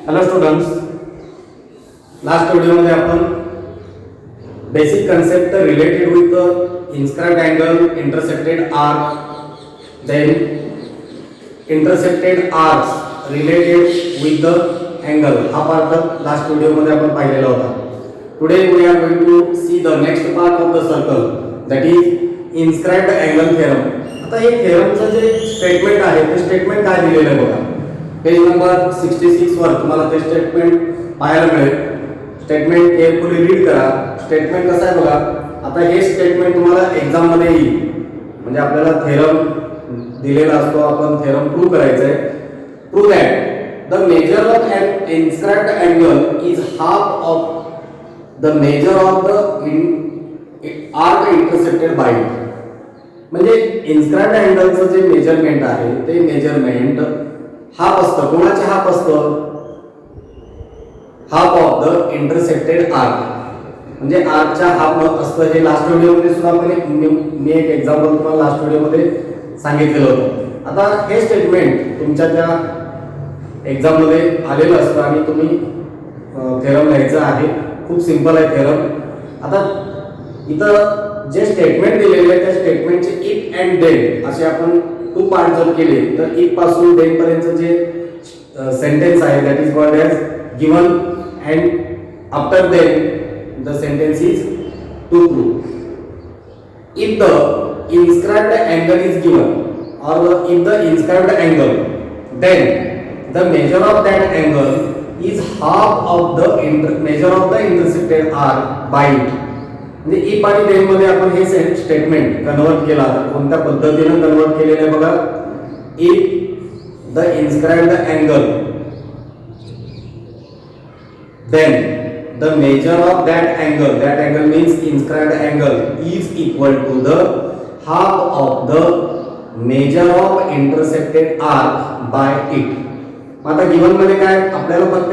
Hello students, last video मध्ये आपण basic concept related with the inscribed angle, intersected arc, then intersected arcs related with the angle हा part last video मध्ये आपण पाहिलेला होता. Today we are going to see the next part of the circle, that is inscribed angle theorem. आता हे theoremचं जे statement आहे ते स्टेटमेंट काय दिलेलं आहे बघा. पेज नंबर 66 वर तुम्हाला ते स्टेटमेंट पाहायला मिळेल. स्टेटमेंट केअरफुली रीड करा. स्टेटमेंट कसं आहे बघा. आता हे स्टेटमेंट तुम्हाला एक्झाम मध्ये येईल. म्हणजे आपल्याला थेरम दिलेला असतो, आपण थेरम प्रूव्ह करायचं आहे. Prove that the measure of an inscribed angle is half of the measure of the arc intersected by it. म्हणजे इन्स्क्राइब्ड अँगलचं जे मेजरमेंट आहे ते मेजरमेंट हाफ असतं. कोणाचे हाफ असतं? Half of the intersected arc. म्हणजे आर्कच्या हाफ असतं. हे लास्ट व्हिडिओ मध्ये सुद्धा आपण मी एक एक्झाम्पल तुम्हाला लास्ट व्हिडिओ मध्ये सांगितलेलं होतं. आता हे स्टेटमेंट तुमच्या त्या एक्झाम मध्ये आलेलं असतं आणि तुम्ही थेरम लिहायचं आहे. खूप सिंपल आहे थेरम. आता इथं जे स्टेटमेंट दिलेले आहे त्या स्टेटमेंटचे इफ अँड देन असे आपण टू पार्ट जर केले तर इफ पासून देन पर्यंत जे सेंटेन्स आहे that is called as given and after then the sentence is to prove. If the inscribed angle is given और if the inscribed angle then the measure of that angle is half of the measure of the intersected arc by it. म्हणजे if आणि then मध्ये आपण हे statement convert केला तर कोणत्या पद्धतीने कन्वर्ट केलेले आहे बघा. If the inscribed angle then the measure of that angle means inscribed angle is equal to the half of the measure of intersected arc by it. आता गिवन मध्ये काय आपल्याला फक्त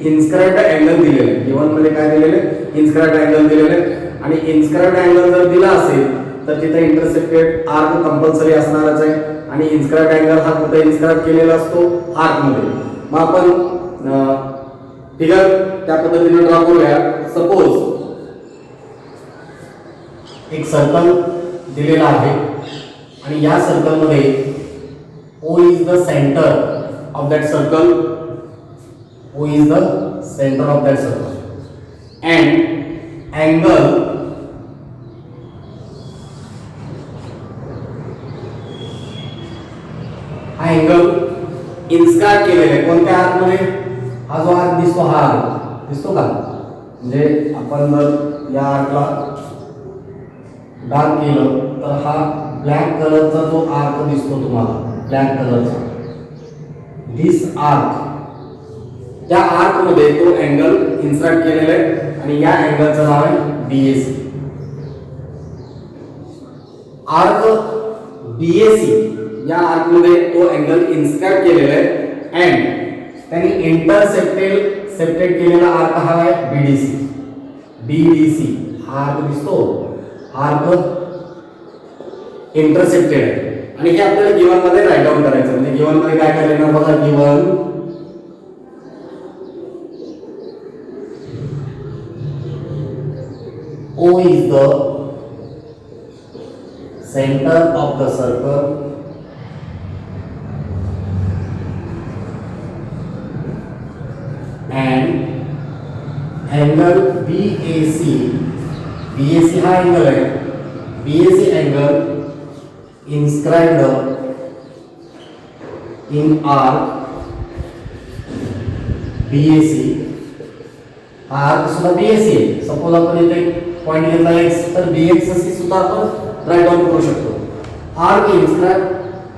इन्स्क्राइब्ड अँगल दिलेले आहे. गिवन मध्ये काय दिलेले? इन्स्क्राइब्ड अँगल दिलेले आणि इन्स्क्राइब्ड अँगल जर दिला असेल तर तिथे इंटरसेक्टेड आर्क कंपल्सरी असणारच आहे. आणि इन्स्क्राइब्ड अँगल हा कुठे इन्स्क्राइब केलेला असतो? आर्क मध्ये. मग आपण फिगर त्या पद्धतीने ड्रॉ करूया. सपोज एक सर्कल दिलेला आहे आणि या सर्कल मध्ये O is the centre of that circle. O is the center of that circle and angle हा angle इन्स्क्राइब केलेला आहे कोणत्या आर्क मध्ये? हा जो आर्क दिसतो हा आर्क दिसतो का? म्हणजे आपण जर या आर्कला डार्क केलं तर हा ब्लॅक कलरचा जो आर्क दिसतो तुम्हाला, ब्लॅक कलरचा दिस आर्क, त्या आर्क मध्ये तो अँगल इन्सर्ट केलेला आहे आणि या अँगलचं नाव आहे BAC. आर्क BAC या आर्क मध्ये तो अँगल इन्स्क्राइब केलेला आहे अँड त्यांनी इंटरसेक्टेड केलेला आर्क हा आहे BDC. हा आर्क दिसतो, आर्क इंटरसेक्टेड आहे आणि हे आपल्याला गिवन मध्ये राईट डाऊन करायचं. म्हणजे गिवन मध्ये काय करायचं बघा. Given O is the center of the circle and angle BAC हा अँगल आहे. BAC angle inscribed in arc BAC. Arc सुद्धा BAC आहे. सपोज आपण इथे पॉइंट घेतला x तर BX असे सुद्धा आपण राईट डाऊन करू शकतो. Arc inscribe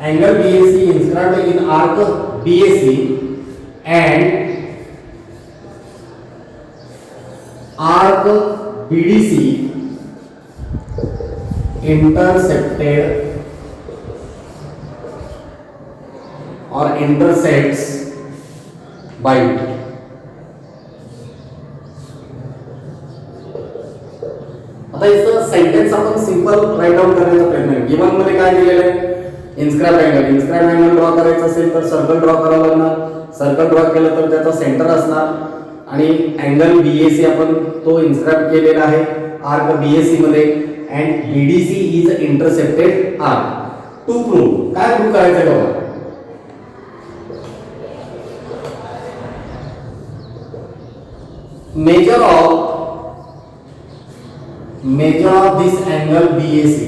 angle BAC inscribed in arc BAC and arc BDC intersected or intersects by it. आता इथं सेंटेन्स आपण सिंपल राईट डाऊन करण्याचा प्रयत्न आहे. गिवन मध्ये काय दिलेलं आहे? इन्स्क्राइब अँगल ड्रॉ करायचं असेल तर सर्कल ड्रॉ करावं लागणार. सर्कल ड्रॉ केलं तर त्याचा सेंटर असणार आणि अँगल बीएसी आपण तो इन्स्क्राइब केलेला आहे आर्क बीएसी मध्ये. And BDC is intercepted arc. To prove, काय प्रूव्ह करायचं आहे बघा. Measure of this angle BAC.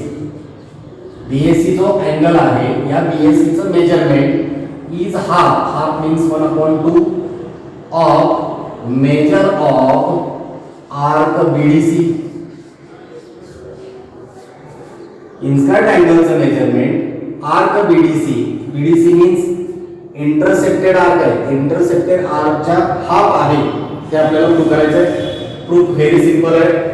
BAC जो अँगल आहे या बीएसी चं measurement is half means 1/2 of measure of arc BDC. Inscribed अँगलचं measurement arc BDC. BDC means intercepted arc आहे. इंटरसेप्टेड आर्कच्या हाफ आहे ते आपल्याला प्रूव्ह करायचं आहे. प्रूफ व्हेरी सिंपल आहे.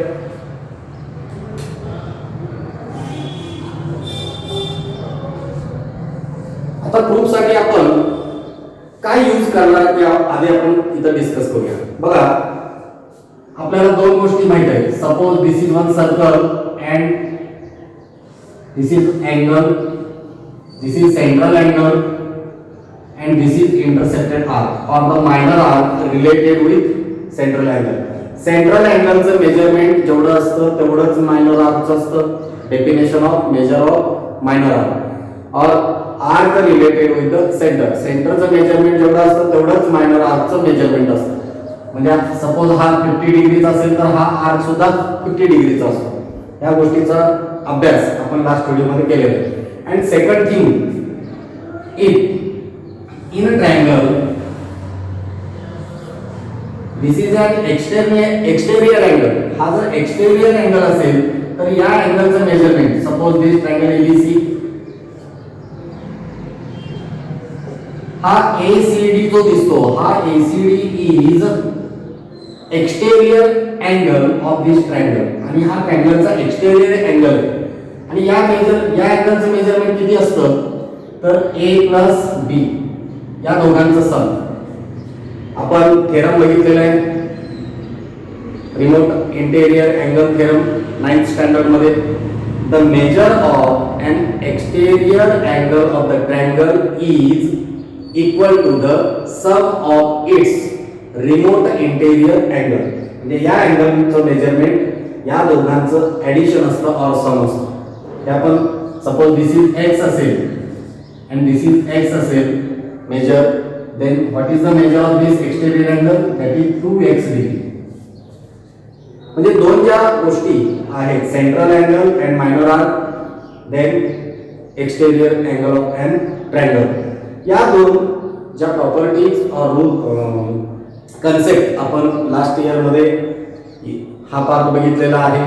आता प्रूफ साठी आपण काय यूज करणार ते आधी आपण इथं डिस्कस करूया. बघा आपल्याला दोन गोष्टी माहित आहेत. Suppose this is one circle and this is angle, this is central angle and this is intercepted arc or the minor arc related with central angle. Central अँगलचं मेजरमेंट जेवढं असतं तेवढंच मायनर आर्कचं असतं. Definition of measure of minor arc और arc related with the center. सेंटरचं measurement जेवढं असतं तेवढंच मायनर आर्कचं मेजरमेंट असतं. म्हणजे सपोज हा 50 डिग्रीचा असेल तर हा आर्क सुद्धा 50 डिग्रीचा असतो. या गोष्टीचा अभ्यास आपण लास्ट व्हिडिओमध्ये केलेला आहे. And second thing, if in a triangle this is an exterior angle. हा जर exterior angle असेल तर या अँगलचं मेजरमेंट, सपोज दिस ट्रायंगल ABC, हा ACD जो दिसतो हा ACD is exterior angle of this triangle आणि हा ट्रायंगलचा एक्सटेरियर अँगल आहे. आणि या अँगलचं मेजरमेंट किती असतं तर A प्लस B या दोघांचं सम. आपण थेरम बघितलेला आहे remote interior angle theorem 9th standard मध्ये. The measure of an exterior angle of the triangle is equal to the sum of its remote interior angle. म्हणजे या अँगलचं मेजरमेंट या दोघांचं ऍडिशन असतं और सम असतं. हे आपण सपोज दिस इज x असेल and this is x असेल measure, then what is the measure of this exterior angle? That is 2x degree. म्हणजे दोन ज्या गोष्टी आहेत central angle and minor arc, then exterior angle of an triangle, या दोन ज्या प्रॉपर्टीज और रूल कन्सेप्ट आपण लास्ट इयर मध्ये हा पार्ट बघितलेला आहे.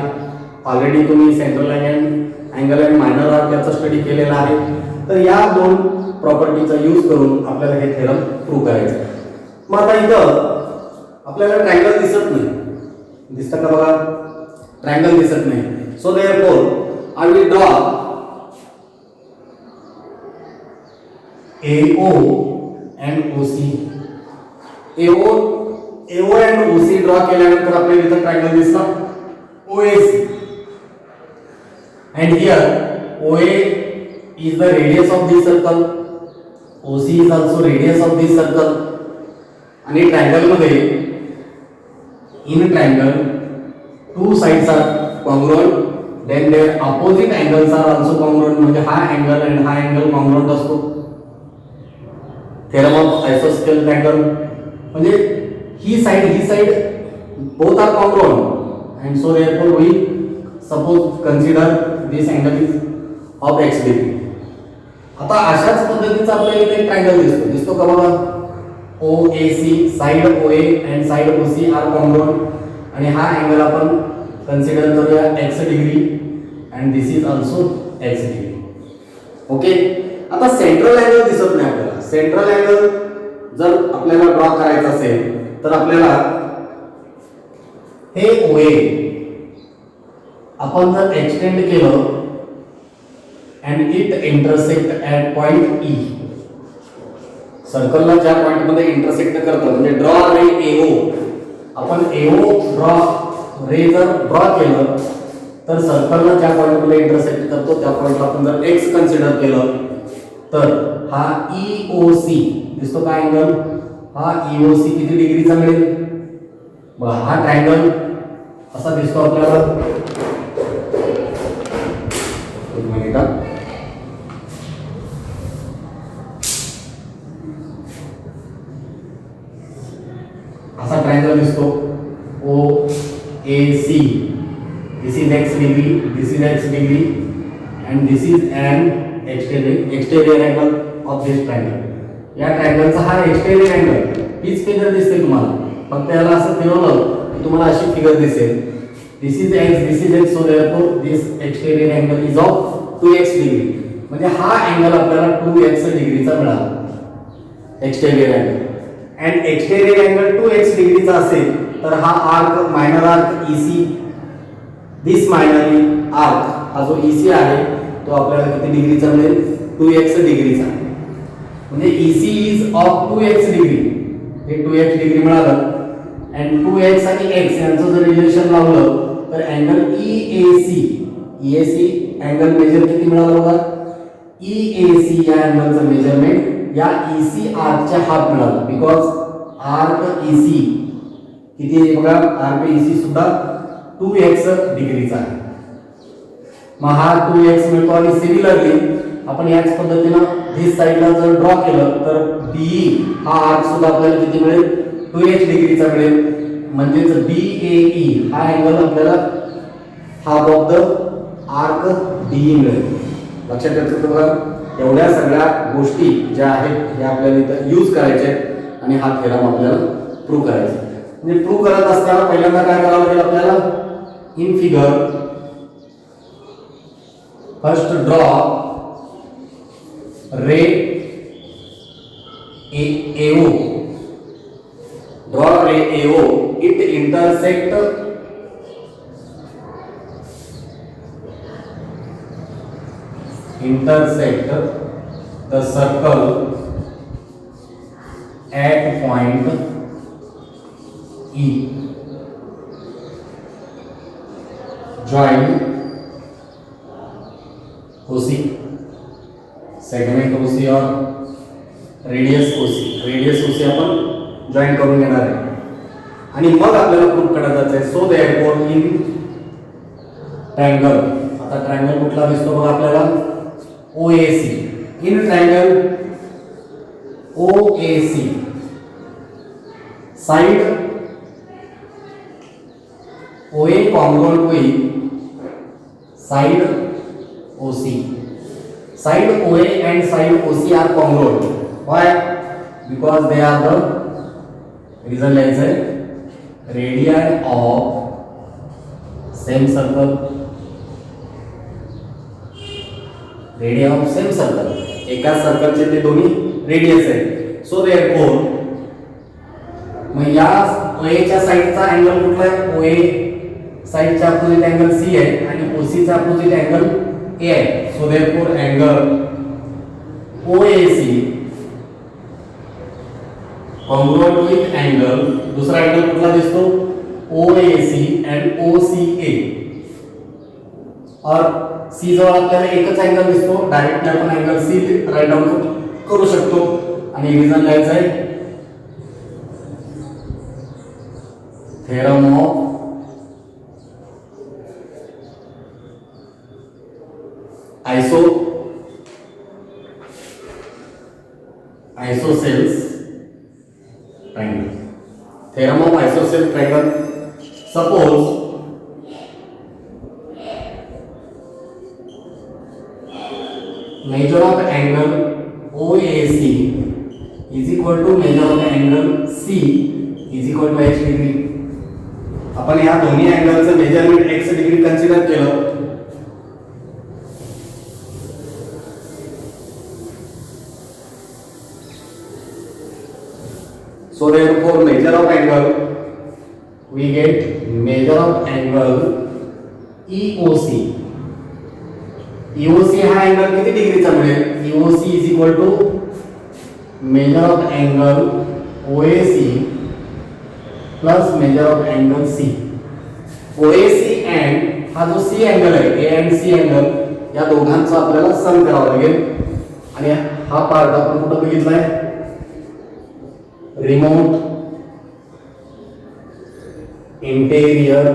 ऑलरेडी तुम्ही central angle and minor arc याचा स्टडी केलेला आहे. तर या दोन प्रॉपर्टीचा यूज करून आपल्याला हे थेरम प्रूव्ह करायचं आहे. मग आता इथं आपल्याला ट्रायंगल दिसत नाही, दिसतं का बघा, ट्रायंगल दिसत नाही. So therefore I will draw AO and OC. AO and OC draw केल्यानंतर आपल्याला इथं ट्रायंगल दिसतं OAC. and here OA is the radius of this circle, OC is also radius of this circle. आणि triangle मध्ये in triangle two sides are congruent, then their opposite angles are also congruent. म्हणजे हा angle आणि हा angle congruent असतो. Theorem of आयसोस्केल triangle म्हणजे ही side both are congruent and so therefore we suppose consider this angle is of x degree. आता अशाच पद्धतीचा आपल्याला इथे ट्रायंगल दिसतो का बघा. OAC, side OA and side OC are congruent आणि हा अँगल आपण कन्सिडर करूया x degree and this is also x degree. Okay. आता सेंट्रल अँगल दिसत नाही आपल्याला. सेंट्रल अँगल जर आपल्याला ड्रॉ करायचा असेल तर आपल्याला हे OA आपण जर एक्सटेंड केलं and it intersect at point E, सर्कलला ज्या पॉइंट मध्ये इंटरसेक्ट करतं म्हणजे ड्रॉ रे AO, आपण AO ड्रॉ रे जर ड्रॉ केलं तर सर्कलला ज्या पॉइंट मध्ये इंटरसेक्ट करतो त्या पॉइंटला आपण जर x कन्सिडर केलं तर हा EOC दिसतो का अँगल, हा EOC किती डिग्रीचा मिळेल, बघा हा ट्रायंगल असा दिसतो आपल्याला, एक मिनिट, असा ट्रायंगल दिसतो OAC, this is x degree, this is x degree and this is an exterior angle of this triangle. या ट्रायंगलचा हा एक्सटेरियर अँगल, हीच फिगर दिसते तुम्हाला, फक्त याला असं फिरवलं की तुम्हाला अशी फिगर दिसेल, this is x, so therefore this exterior angle is of 2x degree. म्हणजे हा अँगल आपल्याला 2x डिग्रीचा मिळाला exterior angle. And exterior angle 2x डिग्रीचा असेल तर हा आर्क मायनर आर्क EC, दिस मायनरी आर्क हा जो EC आहे तो आपल्याला किती डिग्रीचा मिळेल, 2x डिग्रीचा. म्हणजे EC is of 2x degree, हे 2x डिग्री मिळालं. अँड 2x आणि x यांचं जर रिलेशन लावलं तर अँगल EAC अँगल मेजर किती मिळालं बघा, EAC या अँगलचं मेजरमेंट या EC आर्कच्या हाफ मिळालं, बिकॉज आर्क EC किती आहे बघा, आर्क EC सुद्धा 2x डिग्रीचा आहे. मग हा 2x मिळतो. आणि सिमिलरली आपण याच पद्धतीनं धिस साइडला जर ड्रॉ केलं तर BE हा आर्क सुद्धा आपल्याला किती मिळेल, 2x डिग्रीचा मिळेल. म्हणजेच BAE हा अँगल आपल्याला half of the arc DE मिळेल. लक्षात ठेवायचं बघा, एवढ्या सगळ्या गोष्टी ज्या आहेत हे आपल्याला इथं यूज करायचे आहेत आणि हा थेरम आपल्याला प्रूव्ह करायचा. म्हणजे प्रूव्ह करत असताना पहिल्यांदा काय करावं लागेल आपल्याला, in figure first draw ray AO, draw ray AO, it intersect the circle at point E, join OC, segment OC और रेडियस OC आपण जॉईन करून घेणार आहे. आणि मग आपल्याला प्रूव्ह करायचं आहे. सो देअरफॉर इन ट्रायंगल, आता ट्रायंगल कुठला दिसतो बघा आपल्याला, OAC. In triangle OAC side OA congruent with side OC. Side OA and side OC are congruent. Why? Because they are the reason lies है radii of same circle. Radii of same circle. एका सर्कलचे ते दोन्ही radius आहेत. So therefore मग या OA च्या साइडचा angle कुठला आहे, OA साइडचा अपोजिट अँगल C आहे आणि OC चा अपोजिट अँगल A आहे. So therefore angle OAC congruent with angle, दूसरा अँगल कुठला दिसतो, OAC and OCA. और C जवळ आपल्याला एकच अँगल दिसतो, डायरेक्टली आपण अँगल C राईट डाउन करू शकतो. आणि रिझन लिहायचं आहे theorem of isosceles triangle. Theorem of isosceles triangle. Suppose measure of angle OAC is equal to measure of angle C is equal to x degree. आपण या दोन्ही अँगलचं measurement x degree consider केलं. So therefore measure of angle, we get measure of angle EOC. EOC हा angle किती डिग्रीचा मिळेल, EOC is equal to measure of angle OAC plus measure of angle C. OAC and हा जो C angle आहे, A and C angle या दोघांचा आपल्याला सम करावा लागेल आणि हा पार्ट आपण कुठं बघितलाय, remote interior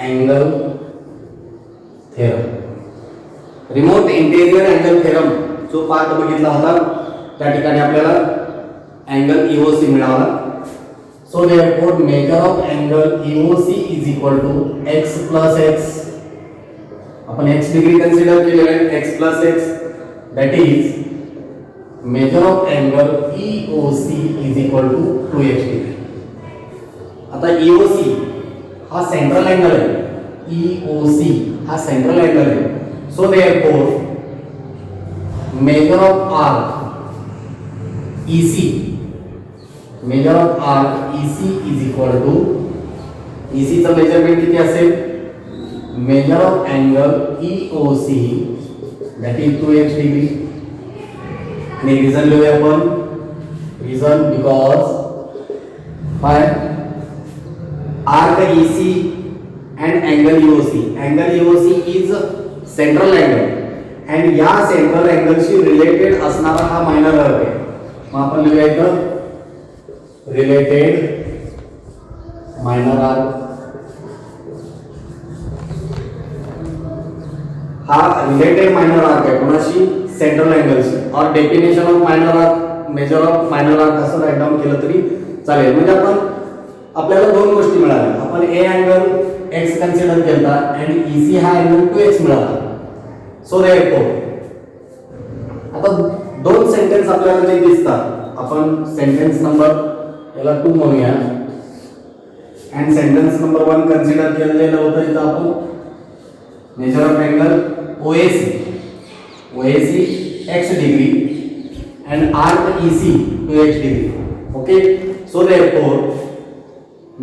angle theorem. Remote interior angle theorem जो पार्ट बघितला होता त्या ठिकाणी आपल्याला अँगल EOC मिळाला. So therefore measure of angle EOC is equal to x plus x. आपण x डिग्री कन्सिडर केलेला आहे, x plus x, that is measure of angle EOC is equal to 2x degree. आता EOC हा central angle आहे, EOC हा central angle आहे. So therefore measure of arc EC, measure of arc EC is equal to, EC चा measurement किती असेल, measure of angle EOC that is 2x degree. आणि reason लिहूया आपण, reason because by arc EC and angle EOC. Angle EOC is central angle and या central अँगलशी related असणारा हा minor arc आहे. मग आपण लिहूया इथं रिलेटेड मायनर आर्क. हा रिलेटेड मायनर आर्क आहे कोणाशी, सेंट्रल अँगलशी. और definition of minor arc, major of minor arc असं राईट डाऊन केलं तरी चालेल. म्हणजे आपण आपल्याला दोन गोष्टी मिळाल्या. आपण ए अँगल x कन्सिडर केला आणि EC हा अँगल 2x मिळाला. सो देयरफॉर आता दोन सेंटेन्स आपल्याला जे दिसतात, आपण सेंटेन्स नंबर याला 2 म्हणूया आणि सेंटेन्स नंबर 1 कन्सिडर केलेलं होतं. इथं आपण measure of angle OAC x degree and arc EC 2x degree. Okay, so therefore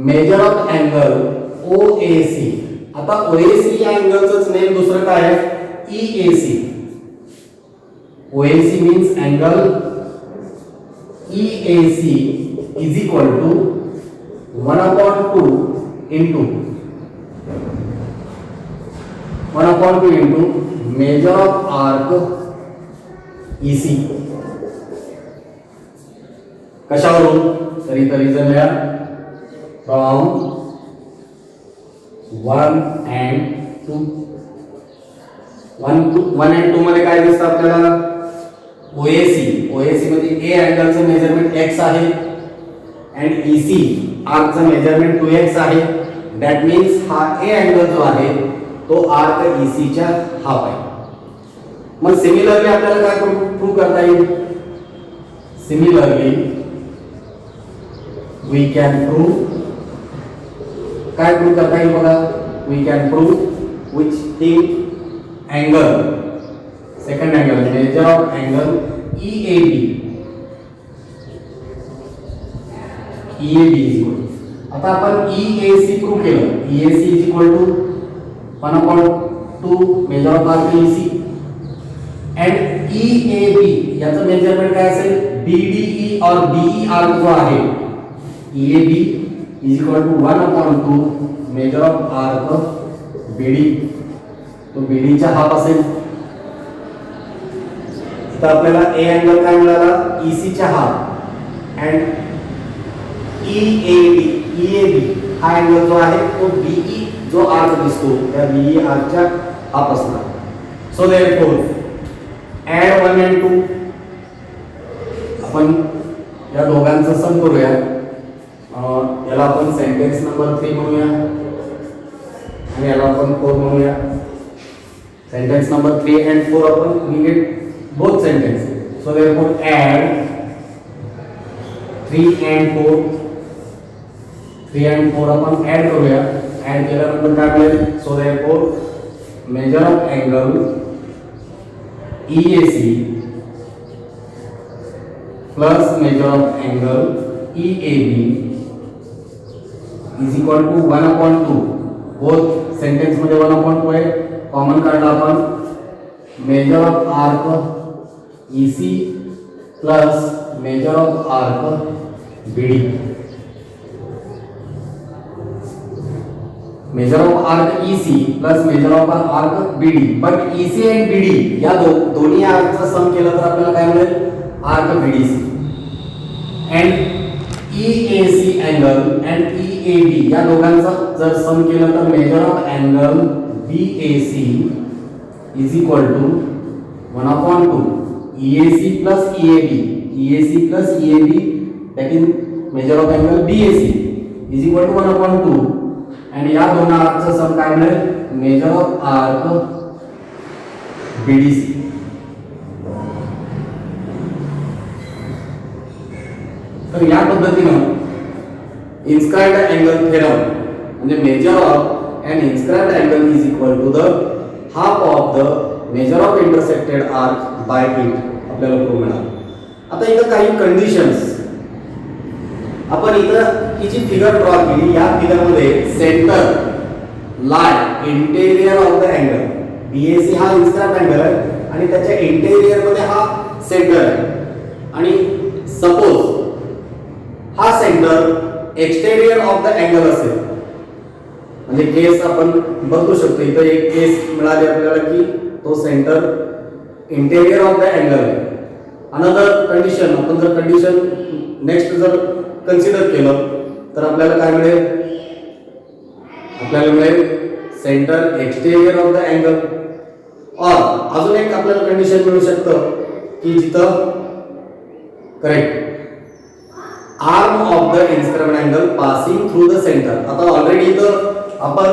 measure of angle OAC. आता OAC या अँगलचंच नेम दुसरं काय आहे, EAC. OAC means angle, EAC is equal to 1/2 into 1/2 into measure of arc EC. कशावरून, तरी reason लिहा, from 1 and 2. 1 and 2 मध्ये काय दिसतं आपल्याला, OAC मध्ये A अँगलचं मेजरमेंट x आहे and EC आर्कचं मेजरमेंट 2x आहे. दॅट मीन्स हा A अँगल जो आहे तो आर्क EC च्या हाफ आहे. मग सिमिलरली आपल्याला काय प्रूव्ह करता येईल, सिमिलरली वी कॅन प्रूव्ह, काय प्रूव्ह करता येईल बघा, we can prove which thing, angle, second angle, measure of angle EAB is equal. आता आपण EAC प्रूव्ह केलं, EAC is equal to 1/2 measure of arc EC and EAB याचं measurement काय असेल, BDE और BE आर्क जो आहे EAB is equal to 1/2 measure of arc BD. तो BD चा हाफ असेल. तर आपल्याला A अँगल काय मिळाला, EC चा हाफ and EAB हा अँगल जो आहे तो BE जो आर्क दिसतो त्या BE आर्कच्या हाफ असणार. सो देयरफॉर ऍड 1 and 2, आपण या दोघांचं सम करूया. याला आपण सेंटेन्स नंबर 3 म्हणूया आणि याला आपण 4 म्हणूया. सेंटेन्स नंबर 3 and 4 आपण we get both sentences. So therefore add 3 and 4, 3 and 4 आपण ऍड करूया. ऍड केल्यानंतर काय मिळेल, so therefore measure of angle EAC plus measure of angle EAB is equal to 1/2. Both sentence मध्ये 1/2 आहे, कॉमन काढला आपण. Measure of arc EC plus measure of arc BD. Measure of arc EC plus measure of arc BD, but EC and BD या दोन्ही आर्कचा सम केला तर आपल्याला काय मिळेल, arc BDC. And EAC angle and EAB या दोघांचा जर सम केलं तर measure of angle BAC is equal to 1/2 EAC plus EAB, EAC plus EAB that is measure of angle BAC is equal to 1/2 and या दोन आर्कचा सम काय मिळेल, major of arc BDC. तर या पद्धतीनं इन्स्क्राइब्ड अँगल थेरम म्हणजे measure of an inscribed angle is equal to the half of the measure of intersected arc by it आपल्याला prove मिळाला. आता इथं काही कंडिशन्स आपण इथं ही जी फिगर ड्रॉ केली, या फिगर मध्ये centre lie interior of the angle BAC हा इन्स्क्राइब्ड अँगल आहे आणि त्याच्या इंटेरियर मध्ये हा सेंटर आहे आणि सपोज हा centre exterior of the angle असेल, म्हणजे केस आपण बदलू शकतो. इथं एक केस मिळाली आपल्याला की तो centre interior of the angle आहे. अनदर कंडिशन, आपण जर कंडिशन नेक्स्ट जर कन्सिडर केलं तर आपल्याला काय मिळेल, आपल्याला मिळेल centre exterior of the angle. और अजून एक आपल्याला कंडिशन मिळू शकतं की जिथं correct arm of the inscribed angle passing through the centre. आता ऑलरेडी इथं आपण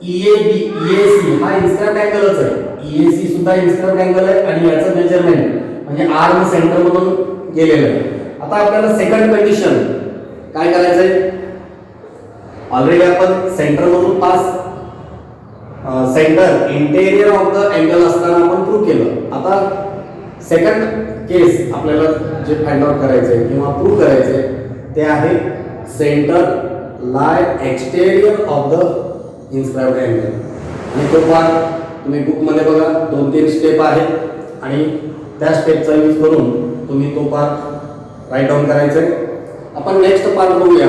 EAC हा इन्स्क्राइब्ड अँगलच आहे, EAC सुद्धा इन्स्क्राइब्ड अँगल आहे आणि याचं मेजरमेंट म्हणजे आर्म सेंटर मधून गेलेलं आहे. आता आपल्याला सेकंड कंडिशन काय करायचंय, ऑलरेडी आपण सेंटर मधून pass centre interior of the angle असताना आपण प्रूव्ह केलं. आता सेकंड केस आपल्याला जे फाइंड आउट करायचंय किंवा प्रूव्ह करायचंय ते आहे centre lie exterior of the inscribed angle. आणि तो पार्ट तुम्ही बुक मध्ये बघा, 2-3 स्टेप आहेत आणि त्या स्टेपचा यूज करून तुम्ही तो पार्ट राईट डाऊन करायचंय. आपण नेक्स्ट पार्ट बघूया.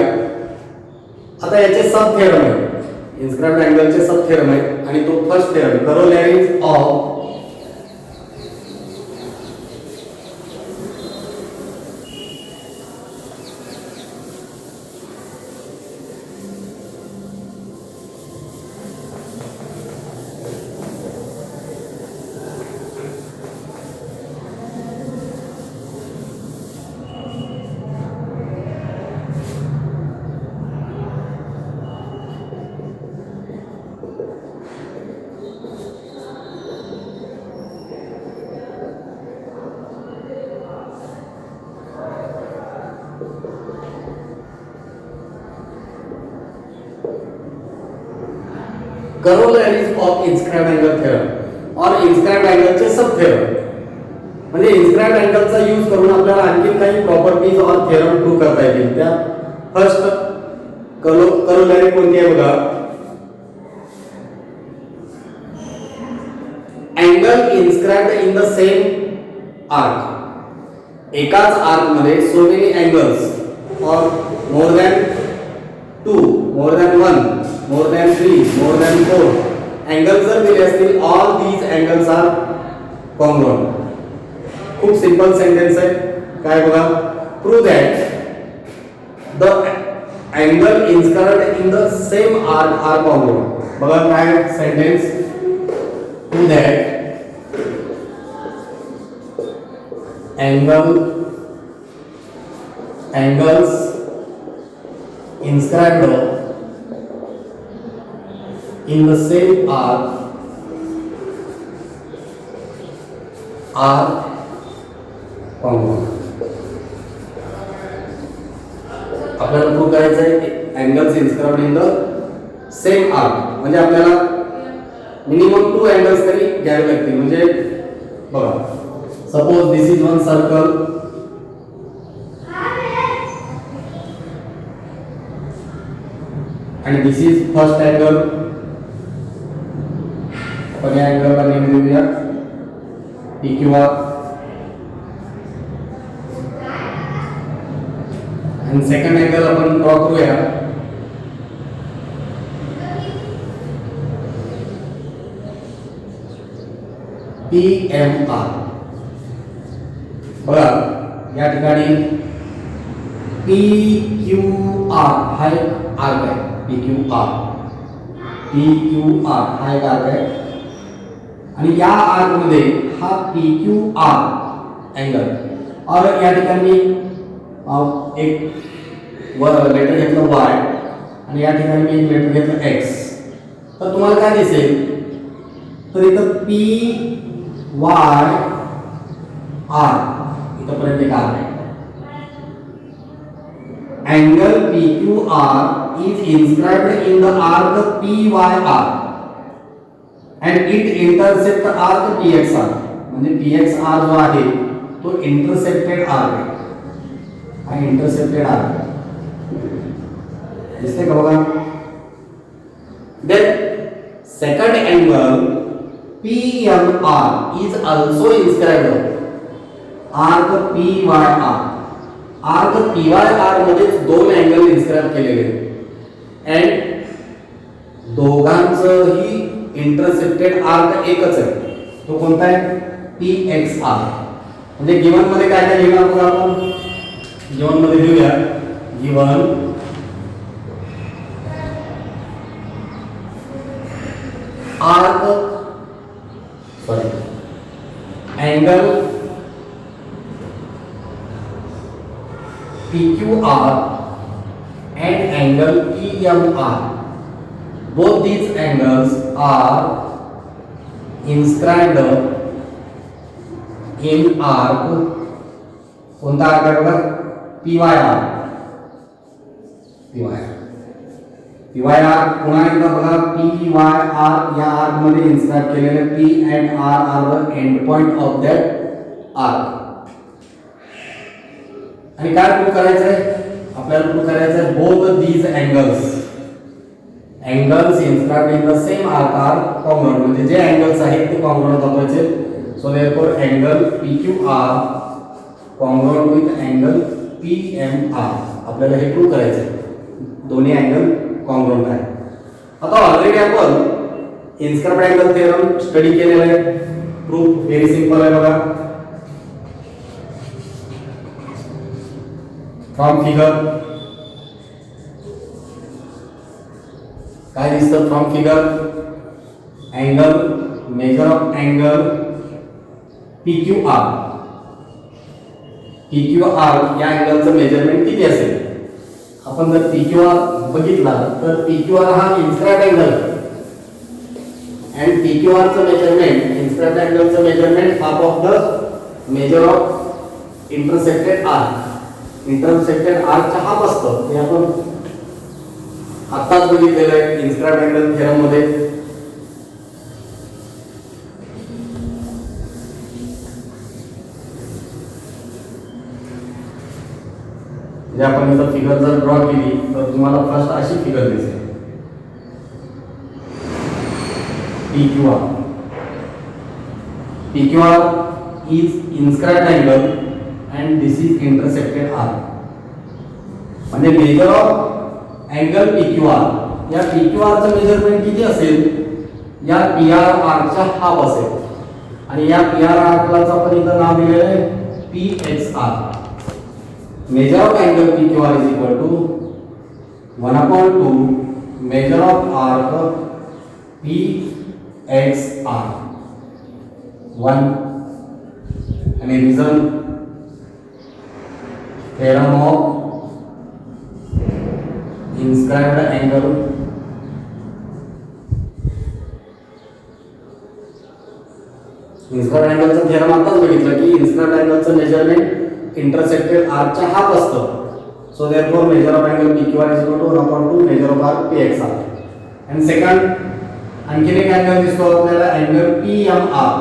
आता याचे सब थेरम आहे, इन्स्क्राइब्ड अँगलचे सब थेरम आहे आणि तो first theorem corollaries of corollaries of inscribed angle theorem और इन्स्क्राइब्ड अँगलचे सब थेरम. म्हणजे इन्स्क्राइब्ड अँगलचा यूज करून आपल्याला आणखी काही प्रॉपर्टीज और थेरम प्रूव्ह करता येतील. त्या फर्स्ट करोलॅरी कोणती आहे बघा, angle inscribed in the same arc. एकाच आर्क मध्ये सो मेनी अँगल्स और more than 2, more than 1, more than 3, more than 4 angle जर दिले असतील, all these angles are congruent. खूप सिंपल सेंटेन्स आहे. काय बघा, prove that the angle inscribed in the same arc are congruent. बघा काय sentence, prove that angles inscribed in the same arc are congruent. आपल्याला प्रूव्ह करायचं आहे angles inscribed in the same arc म्हणजे आपल्याला मिनिमम 2 angles तरी घ्यावे लागतील. म्हणजे बघा, suppose this is one circle and this is first angle. आपण या अँगल ला नेम देऊया PQR and second angle आपण ड्रॉ करूया PMR. बघा या ठिकाणी PQR हा एक आर्क आहे. PQR हा एक आर्क आहे आणि या आर्क मध्ये हा PQR अँगल और या ठिकाणी एक लेटर घेतलं Y आणि या ठिकाणी मी एक लेटर घेतलं X. तर तुम्हाला काय दिसेल तर इथं PYR इथपर्यंत एक आर्क आहे. Angle PQR is inscribed in the arc PYR and it intersect arc PXR. म्हणजे PXR जो आहे तो इंटरसेक्टेड आर्क आहे. हा इंटरसेक्टेड आर्क आहे. दिसते का बघा. Then second angle PMR is also inscribed arc PYR. Arc PYR मध्ये दोन अँगल इन्स्क्राइब केलेले आहेत अँड दोघांचंही इंटरसेक्टेड आर्क एकच आहे. तो कोणता आहे PXR. म्हणजे गिवन मध्ये काय काय लिहिणार बघा आपण. गिवन मध्ये लिहूया given arc angle PQR and angle PMR. Both these angles are inscribed in arc. कोणता आर्क आहे बघा PYR. PYR पुन्हा एकदा बघा PYR या आर्क मध्ये इन्स्क्राइब केलेले P and R are the end point of that arc. आणि काय प्रूव्ह करायचं आहे आपल्याला. प्रूव्ह करायचं आहे both these angles inscribed in the same arc are congruent. म्हणजे जे अँगल्स आहेत ते कॉन्ग्रुएंट दाखवायचे. So therefore angle PQR congruent with angle PMR. आपल्याला हे प्रूव्ह करायचं आहे दोन्ही अँगल कॉन्ग्रुएंट आहे. आता ऑलरेडी आपण इन्स्क्राइब्ड अँगल थेरम स्टडी केलेला आहे. प्रूफ व्हेरी सिंपल आहे बघा. फ्रॉम फिगर काय दिसतं. From figure angle measure of angle PQR या अँगलचं मेजरमेंट किती असेल. आपण जर PQR बघितला तर PQR हा इन्स्क्राइब्ड अँगल अँड PQR चं मेजरमेंट इन्स्क्राइब्ड अँगलचं measurement half of the measure of intersected arc. Intersected आर्कचा हाफ असतं हे आपण आत्ताच बघितलेलं आहे इन्स्क्राइब्ड अँगल थेरम मध्ये. म्हणजे आपण इथं फिगर जर ड्रॉ केली तर तुम्हाला फर्स्ट अशी फिगर दिसेल PQR is inscribed angle and this is intersected arc. म्हणजे मेजर ऑफ अँगल PQR या PQR चं मेजरमेंट किती असेल या PR आर्कच्या हाफ असेल आणि या PR आर्कला आपण इथं नाव दिलेलं आहे PXR. Measure of angle PQR is equal to 1/2 measure of arc PXR. 1 आणि reason theorem of inscribed angle. Inscribed अँगलचं थेरम आताच बघितलं की इन्स्क्राइब्ड अँगलचं मेजरमेंट इंटरसेक्टेड आर्कच्या हाफ असतं. So therefore measure of angle PQR is equal to 1/2 measure of arc PXR. आणि second आणखीन एक अँगल दिसतो आपल्याला अँगल PMR.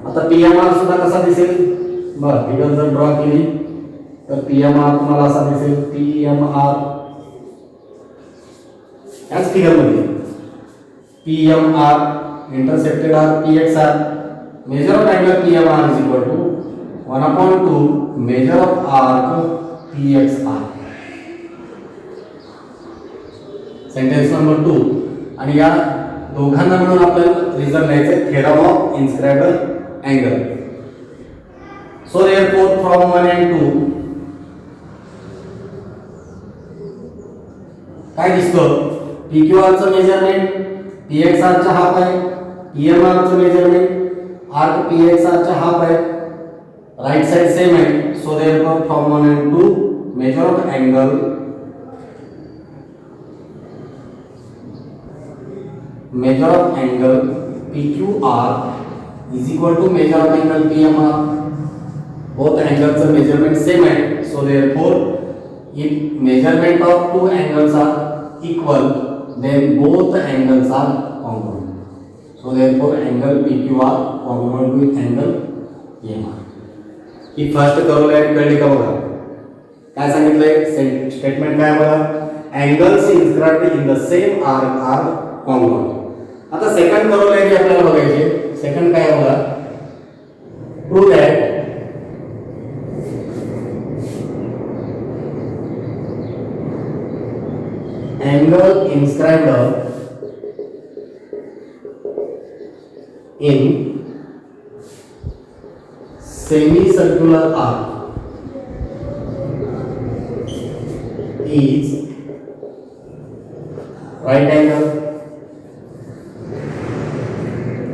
आता PMR सुद्धा कसा दिसेल बघ फिगर जर ड्रॉ केली तर PMR तुम्हाला असा दिसेल. PMR याच फिगर मध्ये PMR intersected arc PXR. Measure of angle PMR is equal to 1/2 measure of arc PXR. Sentence number 2 आणि या दोघांना मिळून आपल्याला रिझल्ट द्यायचा theorem of inscribable angle. So therefore from 1 and 2 काय दिसतं? PQR चं मेजरमेंट PXR च्या हाफ आहे, PMR चं मेजरमेंट आर्क PXR च्या हाफ आहे, राइट साइड सेम आहे. So therefore from 1 and 2 measure of angle PQR is equal to measure of angle PMR. Both angles are measurement same है. So therefore, if measurement of two angles are equal, then both angles are congruent. So therefore, angle PQR congruent with angle PMR. He first corollary कळली का बघा? काय सांगितलंय statement काय बघा? angles inscribed in the same arc are congruent. आता second corollary आपल्याला बघायची. सेकंड काय बघा? Prove that angle inscribed in semicircular arc is right angle.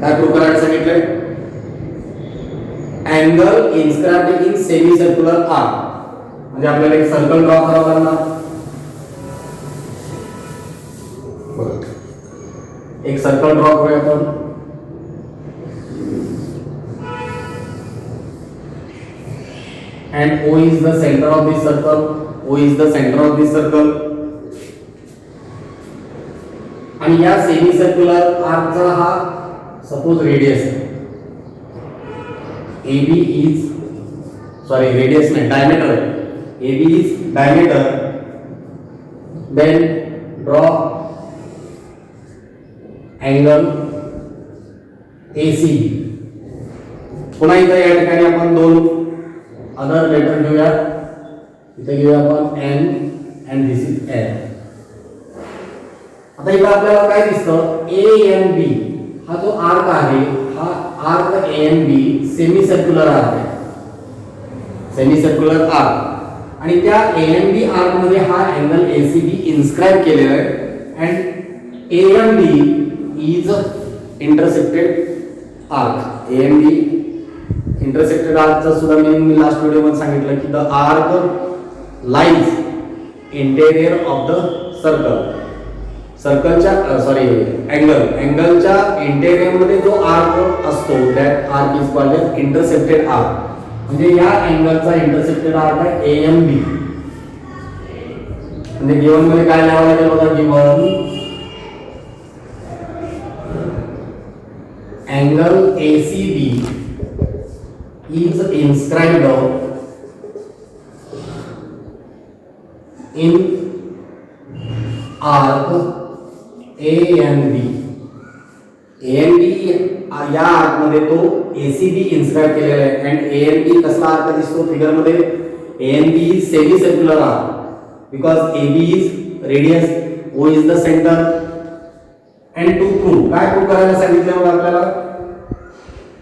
काय प्रूव्ह करायचं सांगितलंय? Angle inscribed in semicircular arc. म्हणजे आपल्याला एक सर्कल ड्रॉ करावा लागणार. एक सर्कल ड्रॉ करूया आपण. and O is the center of this circle. O is the center of this circle. आणि या सेमी सर्क्युलर आर्कचा हा सपोज रेडियस आहे. AB is sorry रेडियस नाही डायमीटर आहे. AB is diameter. Then draw angle AC. पुन्हा इथे या ठिकाणी आपण दोन अदर लेटर घेऊया. इथे घेऊया आपण N and this is L. आता इथे आपल्याला काय दिसतं? ANB हा जो आर्क आहे हा arc ANB semi circular arc आहे. सेमी सर्क्युलर आर्क आणि त्या ANB आर्क मध्ये हा अँगल ACB इन्स्क्राइब केलेला आहे and ANB is intersected arc. ANB intersected आर्कचा सुद्धा मी लास्ट व्हिडिओ मध्ये सांगितलं की the arc lies interior of the circle. सर्कलच्या अँगलच्या इंटेरियर मध्ये जो आर्क असतो that arc is called as intercepted arc. म्हणजे या अँगलचा इंटरसेप्टेड आर्क आहे AMB. म्हणजे गिवन मध्ये काय लिहावं लागेल बघा? Given angle ACB is inscribed in arc ANB. या आर्क मध्ये तो ACB इन्स्क्राइब केलेला आहे and ANB कसला आर्क दिसतो फिगर मध्ये? ANB is semi circular arc because AB is radius, O is the center. and to prove काय prove करायला सांगितलं बघा आपल्याला?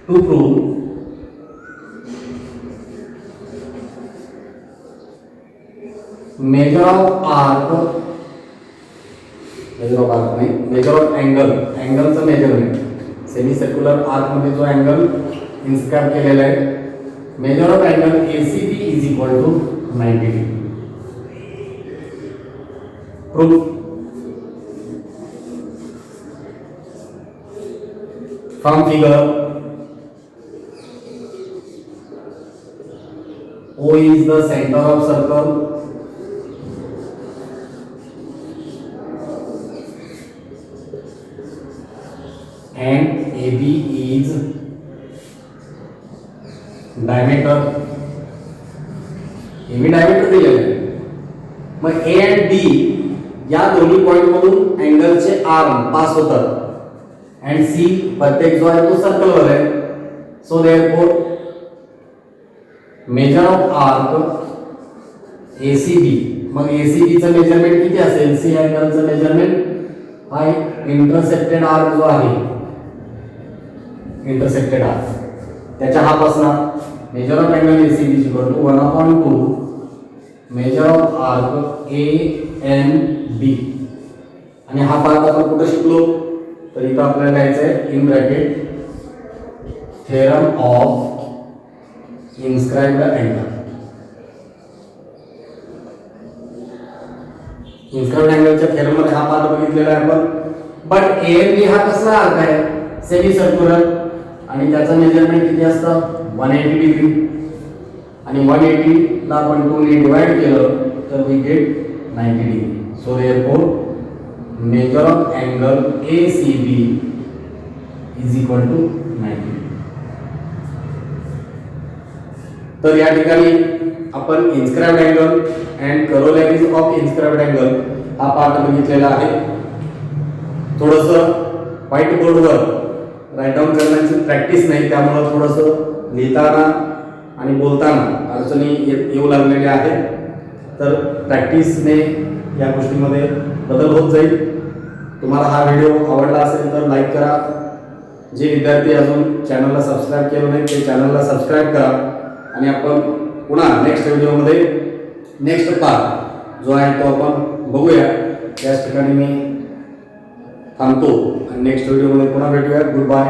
to prove measure of arc नाही मेजर ऑफ अँगलचं मेजरमेंट. सेमी सर्क्युलर आर्क मध्ये जो अँगल इन्स्क्राइब केलेला आहे measure of angle ACB is equal to 90 degree. Proof from figure O is the center of circle and AB is diameter. AB diameter दिलेलं आहे. मग A and D या दोन्ही point मधून अँगलचे आर्म पास होतात and C प्रत्येक जो आहे तो सर्कल वर आहे. So therefore measure of arc ACB. मग ACB चं मेजरमेंट किती असेल? C अँगलचं मेजरमेंट 5 इंटरसेक्टेड आर्क जो आहे, इंटरसेक्टेड आर्क त्याच्या हाफ असणार measure of angle ACB is equal to 1/2 measure of arc A N B. आणि हा पार्ट आपण कुठे शिकलो तर इथं आपल्याला लिहायचं आहे in bracket theorem of inscribed angle. Inscribed अँगलच्या थेरम मध्ये हा पार्ट बघितलेला आहे आपण. बट एएनबी हा कसला आर्क आहे, सेमी सर्क्युलर, आणि त्याचं मेजरमेंट किती असतं 180 डिग्री. आणि 180 ला आपण 2 ने डिवाइड केलं तर we get 90 degree. So therefore measure of angle ACB is equal to 90. तर या ठिकाणी आपण inscribed angle and corollaries of inscribed angle हा पार्ट बघितलेला आहे. थोडंसं व्हाईट बोर्डवर राईट डाऊन करण्याची प्रॅक्टिस नाही, त्यामुळं थोडंसं लिहिताना आणि बोलताना अडचणी येऊ लागलेल्या आहेत. तर प्रॅक्टिसने या गोष्टीमध्ये बदल होत जाईल. तुम्हाला हा व्हिडिओ आवडला असेल तर लाईक करा. जे विद्यार्थी अजून चॅनलला सबस्क्राईब केलं नाही ते चॅनलला सबस्क्राईब करा. आणि आपण पुन्हा नेक्स्ट व्हिडिओमध्ये नेक्स्ट पार्ट जो आहे तो आपण बघूया. त्याच ठिकाणी मी थांबतो आणि नेक्स्ट व्हिडिओमध्ये पुन्हा भेटूया. Good bye.